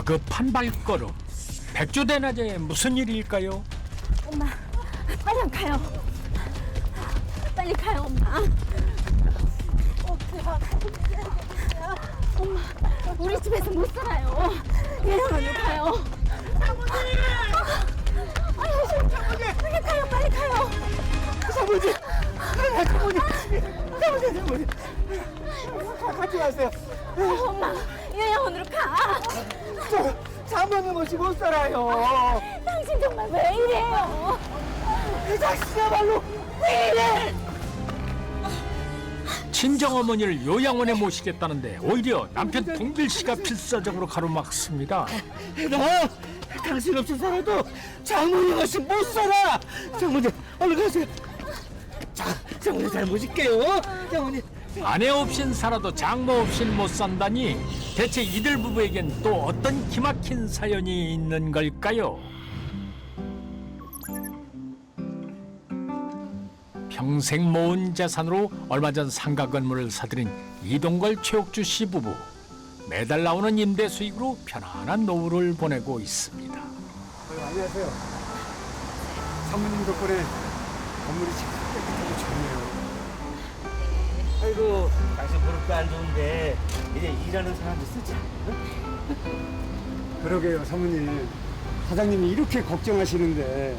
다급한 발걸음. 백주대낮에 무슨 일일까요? 엄마, 빨리 안 가요. 빨리 가요, 엄마. 엄마, 우리 집에서 못 살아요. 예영원으로 가요. 빨리 가요, 빨리 가요. 사모님, 사모님, 같이 가세요. 엄마, 예영원으로 가. 사모님 없이 못 살아요. 당신 정말 왜 이래요? 이 자식이야말로 왜 이래? 친정어머니를 요양원에 모시겠다는데 오히려 남편 동길 씨가 필사적으로 가로막습니다. 나 당신 없이 살아도 장모님 없이 못 살아. 장모님, 얼른 가세요. 장모님 잘 모실게요. 장모님. 아내 없인 살아도 장모 없인 못 산다니 대체 이들 부부에겐 또 어떤 기막힌 사연이 있는 걸까요? 평생 모은 재산으로 얼마 전 상가 건물을 사들인 이동걸 최옥주 씨 부부. 매달 나오는 임대 수익으로 편안한 노후를 보내고 있습니다. 안녕하세요. 사모님 덕분에 건물이 참 깨끗하고 좋네요. 아이고, 당신 무릎도 안 좋은데 이제 일하는 사람도 쓰지. 그러게요, 사모님. 사장님이 이렇게 걱정하시는데.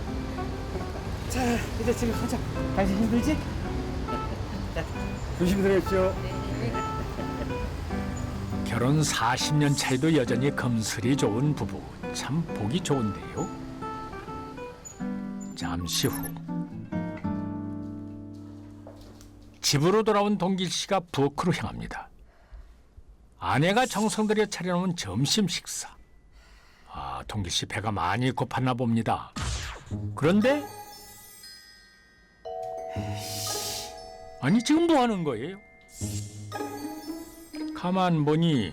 자, 이제 집에 가자. 당신 힘들지? 조심히 들어가십시오. 결혼 40년 차에도 여전히 금슬이 좋은 부부. 참 보기 좋은데요. 잠시 후 집으로 돌아온 동길 씨가 부엌으로 향합니다. 아내가 정성 들여 차려놓은 점심 식사. 아, 동길 씨 배가 많이 고팠나 봅니다. 그런데 아니 지금 뭐 하는 거예요? 가만 보니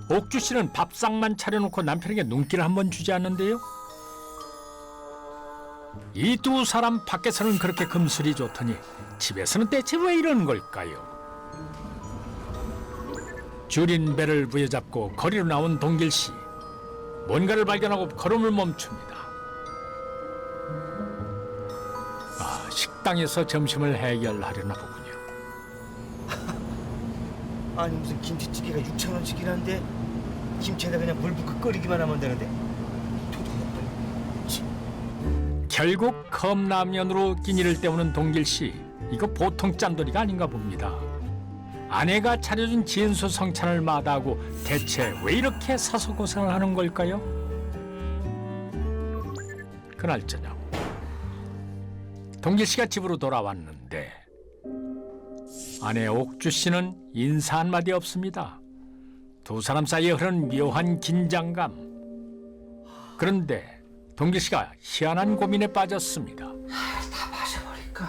옥주 씨는 밥상만 차려놓고 남편에게 눈길을 한번 주지 않는데요. 이 두 사람 밖에서는 그렇게 금슬이 좋더니 집에서는 대체 왜 이런 걸까요? 줄인 배를 부여잡고 거리로 나온 동길 씨. 뭔가를 발견하고 걸음을 멈춥니다. 아, 식당에서 점심을 해결하려나 보군요. 아니 무슨 김치찌개가 6,000원씩이란데 김치에다 그냥 물 붓고 끓이기만 하면 되는데. 결국 컵라면으로 끼니를 때우는 동길 씨. 이거 보통 짠돌이가 아닌가 봅니다. 아내가 차려준 진수 성찬을 마다하고 대체 왜 이렇게 사서 고생을 하는 걸까요? 그날 저녁 동길 씨가 집으로 돌아왔는데 아내 옥주 씨는 인사 한마디 없습니다. 두 사람 사이에 흐르는 묘한 긴장감. 그런데 동길 씨가 희한한 고민에 빠졌습니다. 다 마셔버릴까?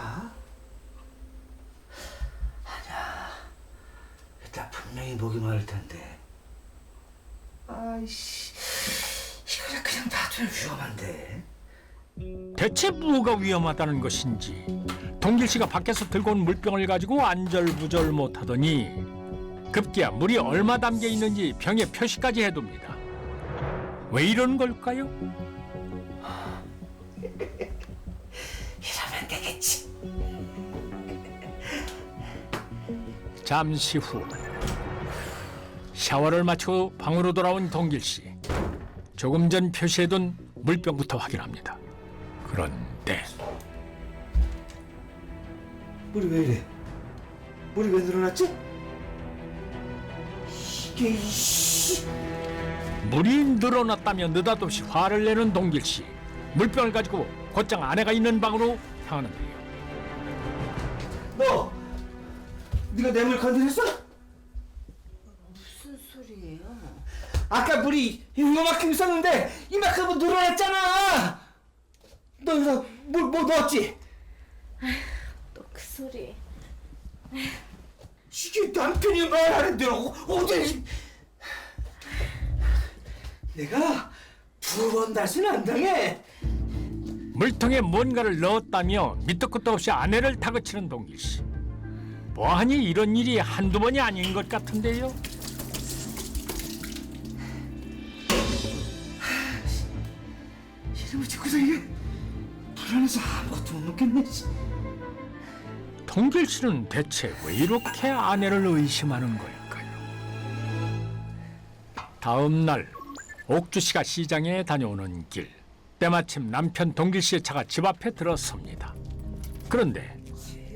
아니야. 이따 분명히 목이 마를 텐데. 아이씨, 이거 그냥 놔두면 위험한데. 대체 뭐가 위험하다는 것인지 동길 씨가 밖에서 들고 온 물병을 가지고 안절부절 못하더니 급기야 물이 얼마 담겨 있는지 병에 표시까지 해둡니다. 왜 이런 걸까요? 이러면 되겠지. 잠시 후 샤워를 마치고 방으로 돌아온 동길 씨. 조금 전 표시해둔 물병부터 확인합니다. 그런데 물이 왜 이래? 물이 왜 늘어났지? 이게 이씨. 물이 늘어났다며 느닷없이 화를 내는 동길 씨. 물병을 가지고 곧장 아내가 있는 방으로 향하는데요. 너, 네가 내 물 건드렸어? 무슨 소리예요? 아까 물이 이만큼 있었는데 이만큼은 늘어났잖아. 너 여기다 뭐 넣었지? 또 그 소리. 이게 남편이 말하는 대로 어딜? 내가 두 번 다시는 안 당해. 물통에 뭔가를 넣었다며 밑도 끝도 없이 아내를 다그치는 동길 씨. 뭐하니 이런 일이 한두 번이 아닌 것 같은데요. 이거 자꾸서 이게 불안해서 아무것도 못 먹겠네. 동길 씨는 대체 왜 이렇게 아내를 의심하는 걸까요? 다음 날 옥주 씨가 시장에 다녀오는 길, 때마침 남편 동길 씨의 차가 집 앞에 들어섭니다. 그런데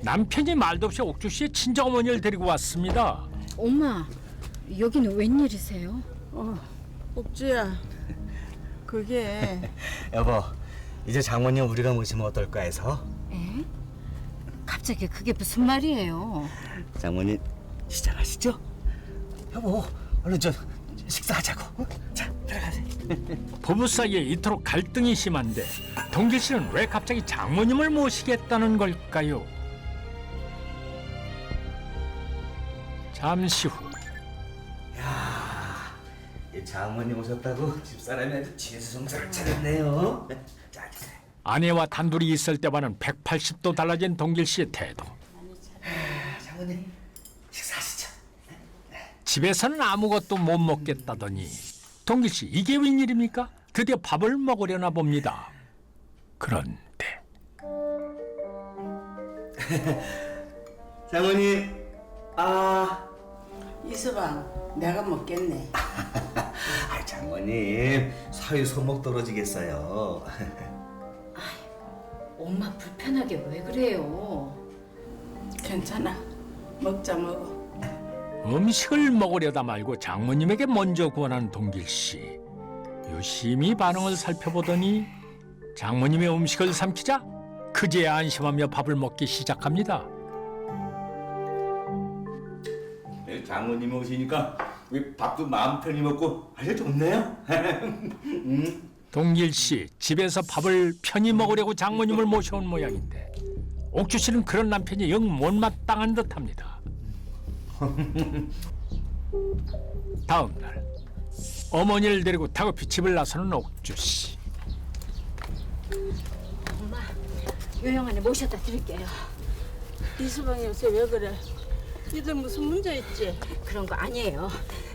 남편이 말도 없이 옥주 씨의 친정어머니를 데리고 왔습니다. 엄마, 여기는 웬일이세요? 옥주야, 그게 여보, 이제 장모님 우리가 모시면 어떨까 해서. 에? 갑자기 그게 무슨 말이에요? 장모님 시장하시죠? 여보, 얼른 좀 식사하자고. 자, 들어가세요. 부부 사이에 이토록 갈등이 심한데 동길 씨는 왜 갑자기 장모님을 모시겠다는 걸까요? 잠시 후 이 장모님 오셨다고 집사람이 아주 진수성찬을 차렸네요. 자, 드세요. 아내와 단둘이 있을 때와는 180도 달라진 동길 씨의 태도. 장모님 식사하시죠. 집에서는 아무것도 못 먹겠다더니 동길 씨 이게 웬일입니까? 드디어 밥을 먹으려나 봅니다. 그런데 장모님, 이서방 내가 먹겠네. 아, 장모님 사위 손목 떨어지겠어요. 엄마 불편하게 왜 그래요? 괜찮아, 먹자 먹어. 음식을 먹으려다 말고 장모님에게 먼저 구원한 동길 씨. 유심히 반응을 살펴보더니 장모님의 음식을 삼키자 그제야 안심하며 밥을 먹기 시작합니다. 장모님이 오시니까 우리 밥도 마음 편히 먹고 아주 좋네요. 동길 씨 집에서 밥을 편히 먹으려고 장모님을 모셔온 모양인데 옥주 씨는 그런 남편이 영 못마땅한 듯합니다. 다음 날 어머니를 데리고 다급히 집을 나서는 옥주 씨. 엄마, 요양원에 모셔다 드릴게요. 이서방이 요새 왜 그래? 니들 무슨 문제 있지? 그런 거 아니에요.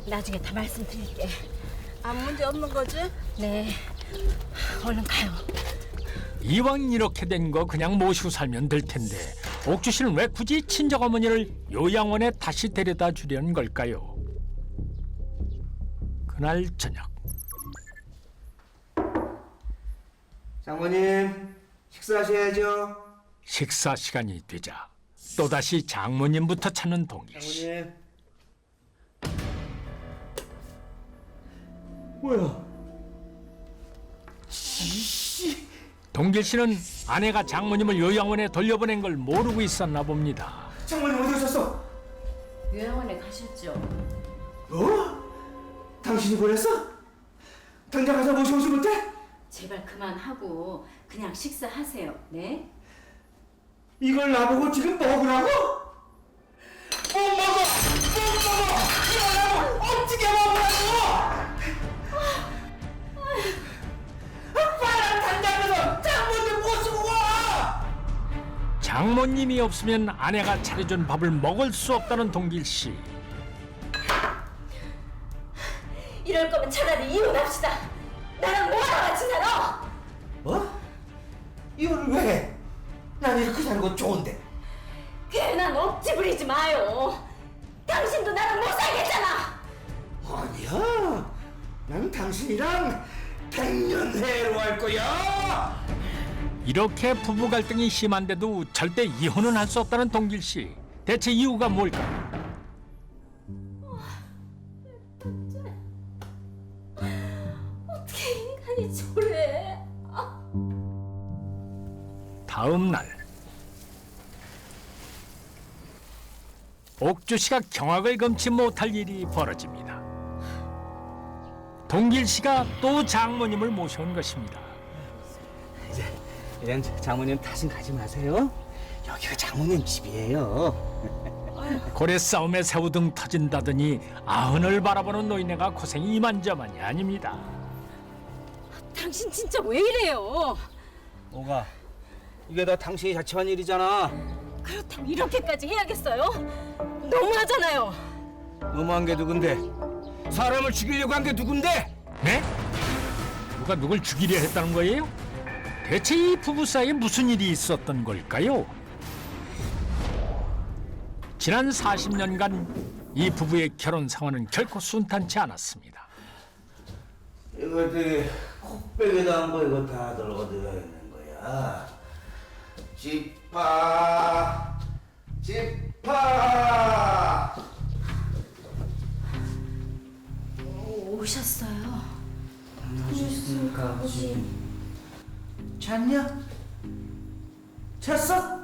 나중에 다 말씀드릴게. 아무 문제 없는 거지? 네, 얼른 가요. 이왕 이렇게 된 거 그냥 모시고 살면 될 텐데 옥주 씨는 왜 굳이 친정어머니를 요양원에 다시 데려다 주려는 걸까요? 그날 저녁 장모님 식사하셔야죠. 식사 시간이 되자 또다시 장모님부터 찾는 동길 씨. 장모님. 뭐야? 동길 씨는 아내가 장모님을 요양원에 돌려보낸 걸 모르고 있었나 봅니다. 장모님 어디 오셨어? 요양원에 가셨죠? 당신이 보냈어? 당장 가서 모셔오지 못해? 제발 그만하고 그냥 식사하세요. 네? 이걸 나보고 지금 먹으라고? 못 먹어! 이거 어떻게 먹으라고! 빨리 당장 가서 장모님 모시고 와! 장모님이 없으면 아내가 차려준 밥을 먹을 수 없다는 동길 씨. 이럴 거면 차라리 이혼합시다. 나랑 뭐하러 같이 살아? 뭐? 이혼을 왜 해? 난 이렇게 사는 건 좋은데. 괜한 억지 부리지 마요. 당신도 나랑 못 살겠잖아. 아니야. 난 당신이랑 100년 해로할 거야. 이렇게 부부 갈등이 심한데도 절대 이혼은 할 수 없다는 동길 씨. 대체 이유가 뭘까요? 어떻게 인간이 저래? 다음 날 옥주 씨가 경악을 금치 못할 일이 벌어집니다. 동길 씨가 또 장모님을 모셔온 것입니다. 이젠 장모님 다신 가지 마세요. 여기가 장모님 집이에요. 고래 싸움에 새우등 터진다더니 아흔을 바라보는 노인네가 고생이 이만저만이 아닙니다. 당신 진짜 왜 이래요? 뭐가? 이게 다 당신이 자초한 일이잖아. 그렇다고 이렇게까지 해야겠어요? 너무하잖아요. 너무한 게 누군데? 사람을 죽이려고 한 게 누군데? 네? 누가 누굴 죽이려 했다는 거예요? 대체 이 부부 사이에 무슨 일이 있었던 걸까요? 지난 40년간 이 부부의 결혼 상황은 결코 순탄치 않았습니다. 이거 저기 콧배기도 안 보이고 다 들고 들어야 있는 거야. 지파 오셨어요. 안녕하셨습니까 아버지. 잤냐? 잤어?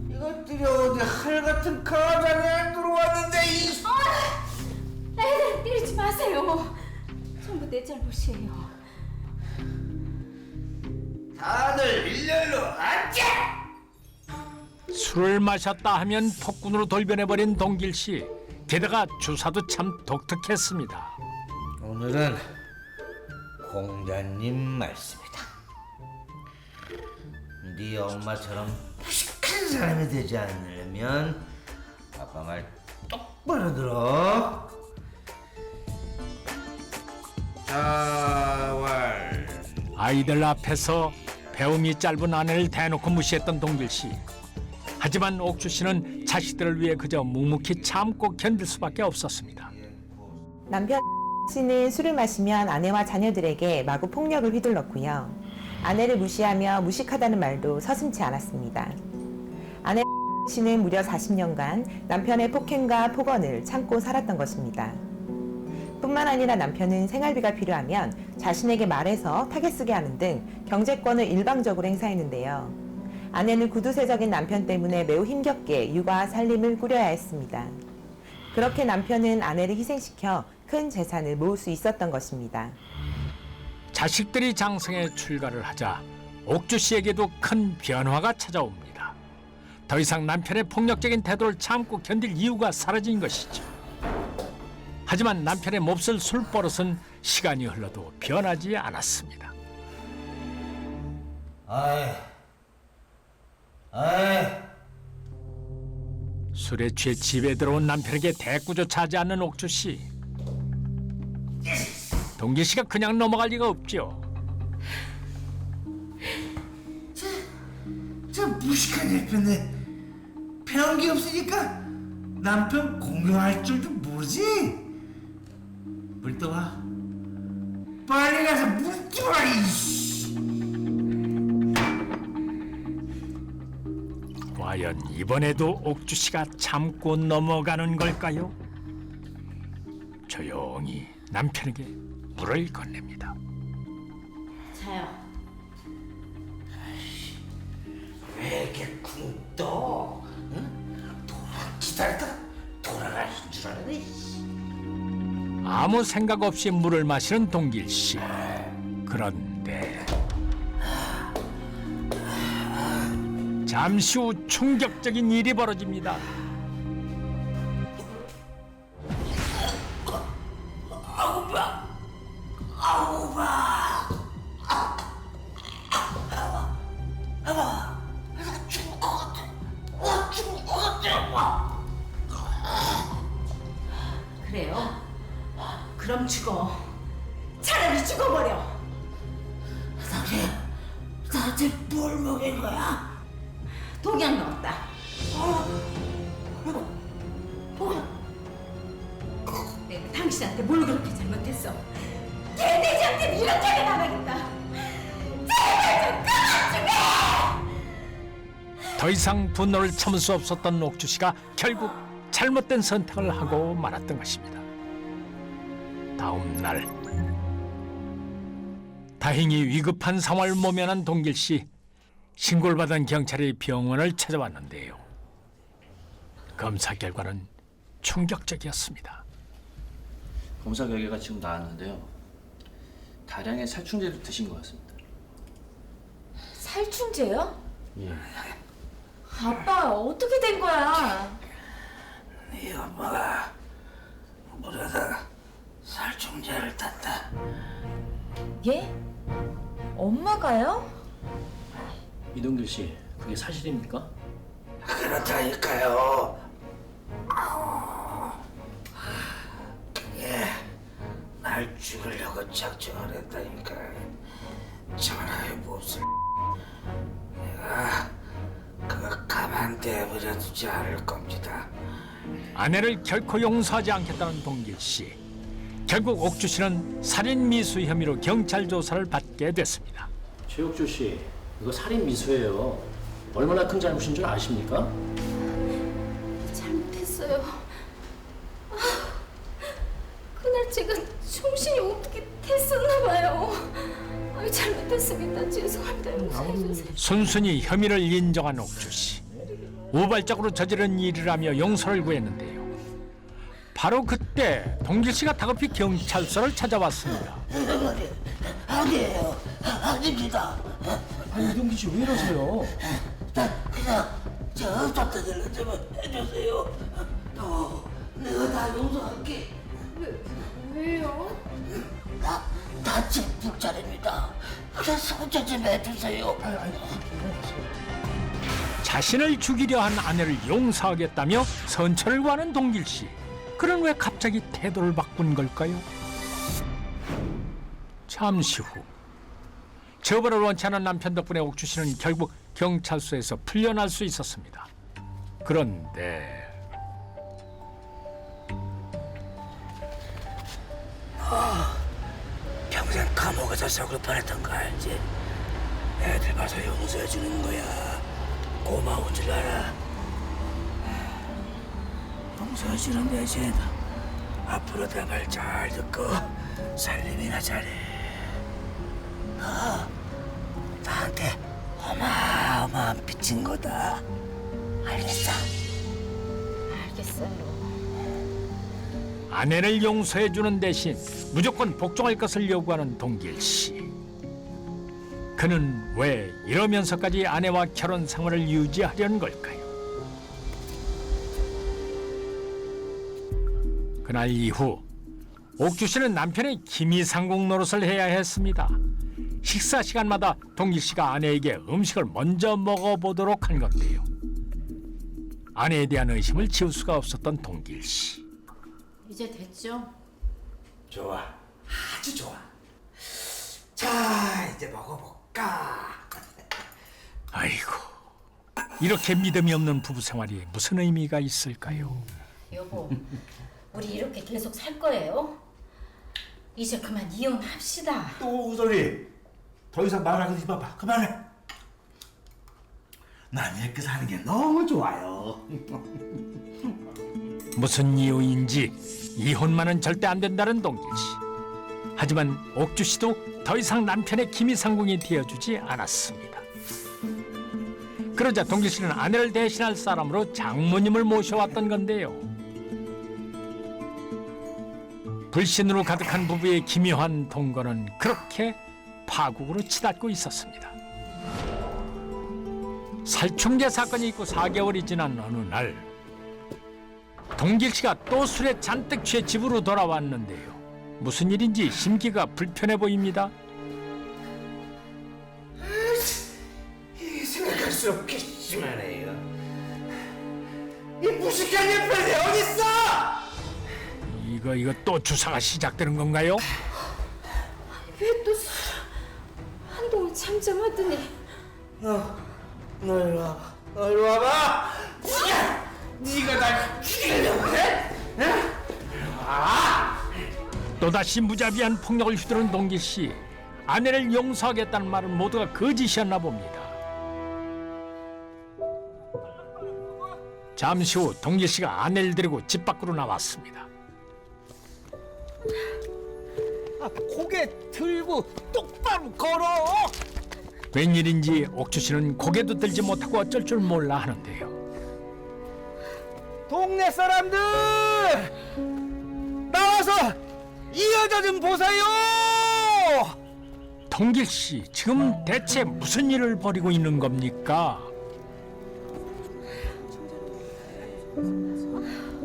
이것들이 어디 할 같은 가장에 안 들어왔는데 이 애들 때리지 마세요. 전부 내 잘못이에요. 다들 일렬로 앉아! 술을 마셨다 하면 폭군으로 돌변해버린 동길 씨. 게다가 주사도 참 독특했습니다. 오늘은 공자님 말씀이다. 네 엄마처럼 무식한 사람이 되지 않으려면 아빠 말 똑바로 들어. 자왈. 아이들 앞에서 배움이 짧은 아내를 대놓고 무시했던 동길 씨. 하지만 옥주 씨는 자식들을 위해 그저 묵묵히 참고 견딜 수밖에 없었습니다. 남편 씨는 술을 마시면 아내와 자녀들에게 마구 폭력을 휘둘렀고요. 아내를 무시하며 무식하다는 말도 서슴지 않았습니다. 아내 씨는 무려 40년간 남편의 폭행과 폭언을 참고 살았던 것입니다. 뿐만 아니라 남편은 생활비가 필요하면 자신에게 말해서 타겟 쓰게 하는 등 경제권을 일방적으로 행사했는데요. 아내는 구두쇠적인 남편 때문에 매우 힘겹게 육아와 살림을 꾸려야 했습니다. 그렇게 남편은 아내를 희생시켜 큰 재산을 모을 수 있었던 것입니다. 자식들이 장성에 출가를 하자 옥주 씨에게도 큰 변화가 찾아옵니다. 더 이상 남편의 폭력적인 태도를 참고 견딜 이유가 사라진 것이죠. 하지만 남편의 몹쓸 술버릇은 시간이 흘러도 변하지 않았습니다. 아이. 술에 취해 집에 들어온 남편에게 대꾸조차 하지 않는 옥주 씨. 동길 씨가 그냥 넘어갈 리가 없죠. 저 무식한 일편에 배운 게 없으니까 남편 공경할 줄도 모르지. 물 떠와. 빨리 가서 물 떠와 이씨. 과연 이번에도 옥주 씨가 참고 넘어가는 걸까요? 조용히 남편에게 물을 건넵니다. 자요. 왜 이렇게 쿵 떠? 응? 기다리다 돌아가는 줄 알았네. 아무 생각 없이 물을 마시는 동길 씨. 그런데 잠시 후 충격적인 일이 벌어집니다. 그래요? 그럼 죽어. 차라리 죽어버려. 나한테 뭘 먹인 거야? 독약 넣었다. 내가 당신한테 뭘 그렇게 잘못했어? 개돼지한테 이렇게 나가겠다. 제발 좀 그만 좀 해! 더 이상 분노를 참을 수 없었던 옥주 씨가 결국 잘못된 선택을 하고 말았던 것입니다. 다음 날 다행히 위급한 상황을 모면한 동길 씨. 신고를 받은 경찰이 병원을 찾아왔는데요. 검사 결과는 충격적이었습니다. 검사 결과가 지금 나왔는데요. 다량의 살충제를 드신 것 같습니다. 살충제요? 예. 아빠 어떻게 된 거야? 네 엄마가 물에다가 살충제를 탔다. 예? 엄마가요? 이동길 씨, 그게 사실입니까? 그렇다니까요. 그게 날 죽이려고 작정을 했다니까. 전화의 몹쓸 내가 그거 가만 둬버려 두지 않을 겁니다. 아내를 결코 용서하지 않겠다는 동길 씨. 결국 옥주 씨는 살인 미수 혐의로 경찰 조사를 받게 됐습니다. 최옥주 씨, 이거 살인 미수예요. 얼마나 큰 잘못인 줄 아십니까? 잘못했어요. 그날 제가 정신이 어떻게 됐었나 봐요. 잘못했습니다. 죄송합니다. 용서해주세요. 순순히 혐의를 인정한 옥주 씨. 우발적으로 저지른 일이라며 용서를 구했는데요. 바로 그때 동길 씨가 다급히 경찰서를 찾아왔습니다. 아니에요. 아닙니다. 아니 이동기 씨 왜 이러세요? 그냥 저 없었던 일로 좀 해주세요. 또 내가 다 용서할게. 왜요? 나 다친 불찰입니다. 그냥 손자 좀 해주세요. 자신을 죽이려 한 아내를 용서하겠다며 선처를 구하는 동길 씨. 그는 왜 갑자기 태도를 바꾼 걸까요? 잠시 후 처벌을 원치 않은 남편 덕분에 옥주 씨는 결국 경찰서에서 풀려날 수 있었습니다. 그런데 평생 감옥에서 썩을 뻔했던 거 알지? 애들 봐서 용서해 주는 거야. 고마운 줄 알아. 용서해 주는 대신 앞으로 내 말 잘 듣고 살림이나 잘해. 나한테 어마어마한 빚진 거다. 알겠어? 알겠어요. 아내를 용서해주는 대신 무조건 복종할 것을 요구하는 동길 씨. 그는 왜 이러면서까지 아내와 결혼 생활을 유지하려는 걸까요? 그날 이후 옥주 씨는 남편의 기미상궁 노릇을 해야 했습니다. 식사 시간마다 동길 씨가 아내에게 음식을 먼저 먹어보도록 한 건데요. 아내에 대한 의심을 지울 수가 없었던 동길 씨. 이제 됐죠? 좋아. 아주 좋아. 자, 이제 먹어볼까? 아이고, 이렇게 믿음이 없는 부부 생활이 무슨 의미가 있을까요? 여보, 우리 이렇게 계속 살 거예요? 이제 그만 이혼합시다. 또 그 소리. 더 이상 말하지 마봐. 그만해. 난 이렇게 사는 게 너무 좋아요. 무슨 이유인지 이혼만은 절대 안 된다는 동길 씨. 하지만 옥주 씨도 더 이상 남편의 기미상궁이 되어주지 않았습니다. 그러자 동길 씨는 아내를 대신할 사람으로 장모님을 모셔왔던 건데요. 불신으로 가득한 부부의 기묘한 동거는 그렇게 파국으로 치닫고 있었습니다. 살충제 사건이 있고 4개월이 지난 어느 날 동길 씨가 또 술에 잔뜩 취해 집으로 돌아왔는데요. 무슨 일인지 심기가 불편해 보입니다. 생각할수록 괘씸하네요. 이 무식한 옆편이 어딨어? 이거 또 주사가 시작되는 건가요? 왜 또 한동안 잠잠하더니 너 이리 와봐. 너 이리 와봐. 야! 네가 날 죽이려고 해? 응? 또다시 무자비한 폭력을 휘두른 동길 씨. 아내를 용서하겠다는 말은 모두가 거짓이었나 봅니다. 잠시 후 동길 씨가 아내를 데리고 집 밖으로 나왔습니다. 고개 들고 똑바로 걸어. 웬일인지 옥주 씨는 고개도 들지 못하고 어쩔 줄 몰라 하는데요. 동네 사람들 나와서 이 여자 좀 보세요. 동길 씨, 지금 대체 무슨 일을 벌이고 있는 겁니까?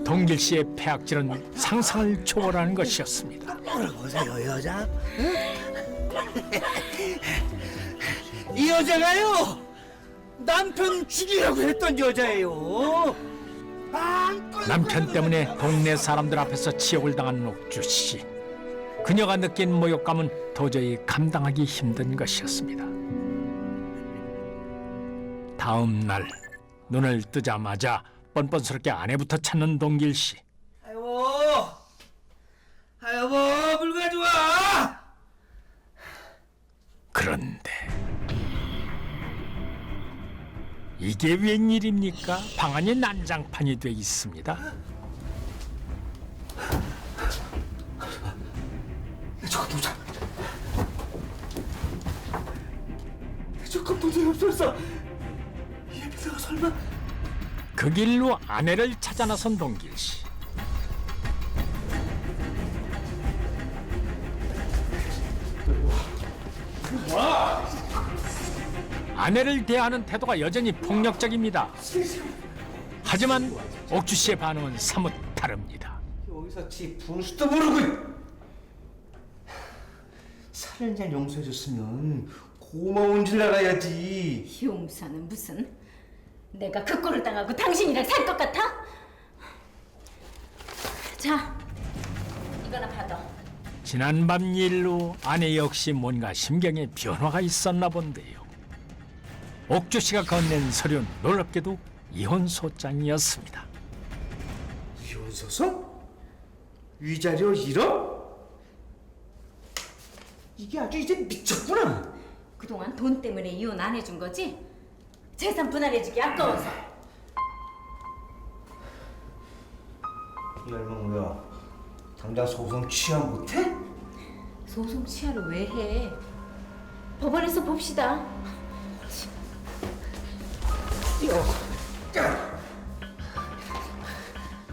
동길 씨의 폐악질은 상상을 초월하는 것이었습니다. 보세요 여자. 이 여자가요 남편 죽이려고 했던 여자예요. 남편 때문에 동네 사람들 앞에서 치욕을 당한 옥주 씨. 그녀가 느낀 모욕감은 도저히 감당하기 힘든 것이었습니다. 다음 날 눈을 뜨자마자 뻔뻔스럽게 아내부터 찾는 동길 씨. 여보, 물 가져와. 그런데 이게 웬일입니까? 방안이 난장판이 돼 있습니다. 저거 보자. 저거 문제 없었어. 이 비서가 설마? 그 길로 아내를 찾아 나선 동길 씨. 아내를 대하는 태도가 여전히 폭력적입니다. 하지만 옥주 씨의 반응은 사뭇 다릅니다. 여기서 지 분수도 모르고 살인자 용서해줬으면 고마운 줄 알아야지. 용서는 무슨? 내가 그 꼴을 당하고 당신이랑 살 것 같아? 자, 이거나 받아. 지난밤 일로 아내 역시 뭔가 심경에 변화가 있었나 본데요. 옥주 씨가 건넨 서류는 놀랍게도 이혼소장이었습니다. 이혼소송? 위자료 1억? 이게 아주 이제 미쳤구나. 그동안 돈 때문에 이혼 안 해준 거지? 재산 분할해주기 아까워서. 이 얼마 뭐야? 당장 소송 취하 못해? 소송 취하를 왜 해? 법원에서 봅시다.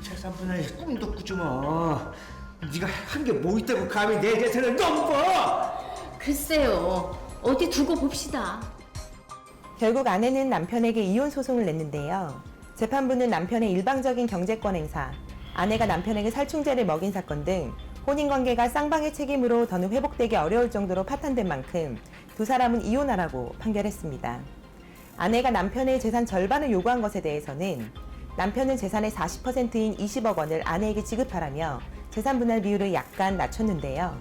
재산 분할 꿈도 꾸지 마. 네가 한 게 뭐 있다고 감히 내 재산을 넘봐? 글쎄요. 어디 두고 봅시다. 결국 아내는 남편에게 이혼 소송을 냈는데요. 재판부는 남편의 일방적인 경제권 행사, 아내가 남편에게 살충제를 먹인 사건 등 혼인관계가 쌍방의 책임으로 더는 회복되기 어려울 정도로 파탄된 만큼 두 사람은 이혼하라고 판결했습니다. 아내가 남편의 재산 절반을 요구한 것에 대해서는 남편은 재산의 40%인 20억 원을 아내에게 지급하라며 재산 분할 비율을 약간 낮췄는데요.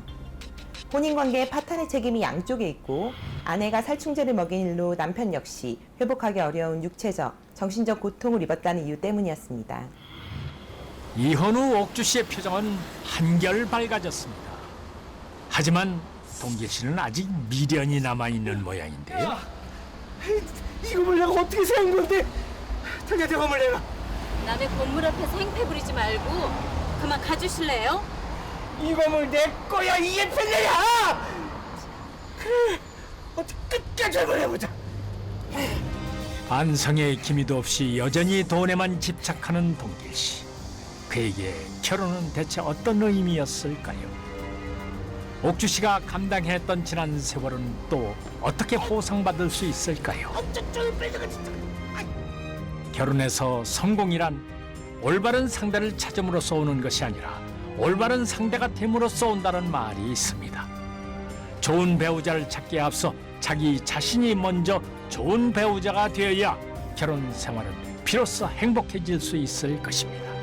혼인관계의 파탄의 책임이 양쪽에 있고 아내가 살충제를 먹인 일로 남편 역시 회복하기 어려운 육체적, 정신적 고통을 입었다는 이유 때문이었습니다. 이혼 후 옥주 씨의 표정은 한결 밝아졌습니다. 하지만 동길 씨는 아직 미련이 남아있는 모양인데요. 이거 내가 어떻게 세운 건데? 자기가 대범을 내라. 남의 건물 앞에서 행패 부리지 말고 그만 가주실래요? 이 건물 내 거야, 이 예편내야. 그래, 어떻게 끝까지 한번 해보자. 반성의 기미도 없이 여전히 돈에만 집착하는 동길 씨. 그에게 결혼은 대체 어떤 의미였을까요? 옥주 씨가 감당했던 지난 세월은 또 어떻게 보상받을 수 있을까요? 결혼해서 성공이란 올바른 상대를 찾음으로써 오는 것이 아니라 올바른 상대가 됨으로써 온다는 말이 있습니다. 좋은 배우자를 찾기에 앞서 자기 자신이 먼저 좋은 배우자가 되어야 결혼 생활은 비로소 행복해질 수 있을 것입니다.